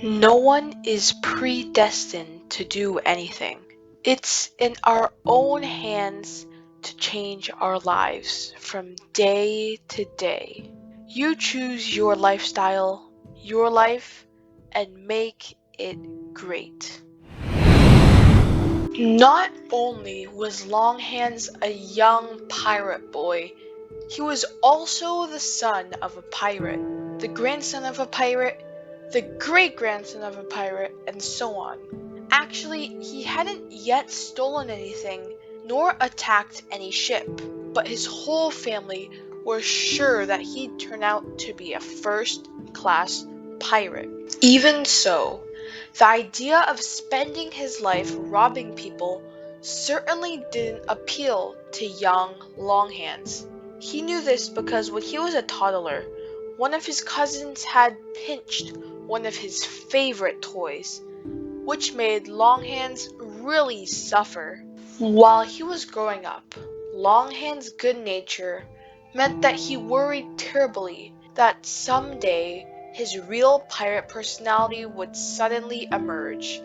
No one is predestined to do anything. It's in our own hands to change our lives from day to day. You choose your lifestyle, your life, and make it great. Not only was Longhands a young pirate boy, he was also the son of a pirate, the grandson of a pirate, the great-grandson of a pirate, and so on. Actually, he hadn't yet stolen anything, nor attacked any ship, but his whole family were sure that he'd turn out to be a first-class pirate. Even so, the idea of spending his life robbing people certainly didn't appeal to young Longhands. He knew this because when he was a toddler, one of his cousins had pinched one of his favorite toys, which made Longhands really suffer. While he was growing up, Longhand's good nature meant that he worried terribly that someday his real pirate personality would suddenly emerge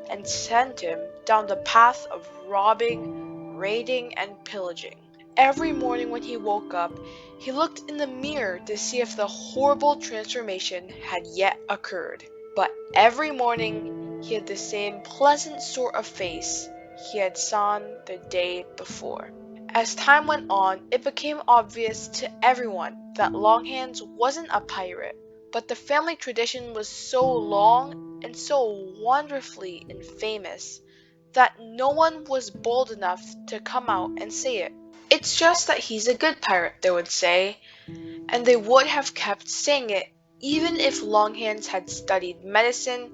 and send him down the path of robbing, raiding, and pillaging. Every morning when he woke up, he looked in the mirror to see if the horrible transformation had yet occurred. But every morning he had the same pleasant sort of face he had seen the day before. As time went on, it became obvious to everyone that Longhands wasn't a pirate, but the family tradition was so long and so wonderfully infamous that no one was bold enough to come out and say it. It's just that he's a good pirate, they would say, and they would have kept saying it even if Longhands had studied medicine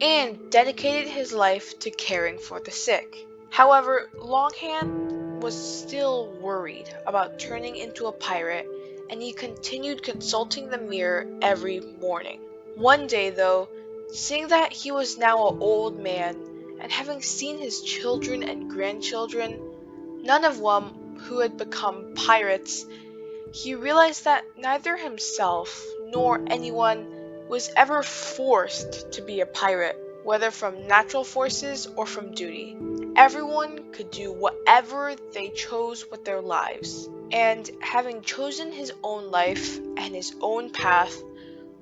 and dedicated his life to caring for the sick. However, Longhand was still worried about turning into a pirate, and he continued consulting the mirror every morning. One day, though, seeing that he was now an old man, and having seen his children and grandchildren, none of whom who had become pirates, he realized that neither himself nor anyone was ever forced to be a pirate, whether from natural forces or from duty. Everyone could do whatever they chose with their lives. And having chosen his own life and his own path,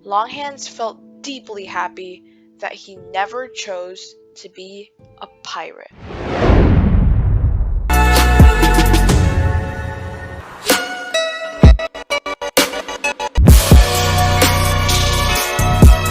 Longhands felt deeply happy that he never chose to be a pirate.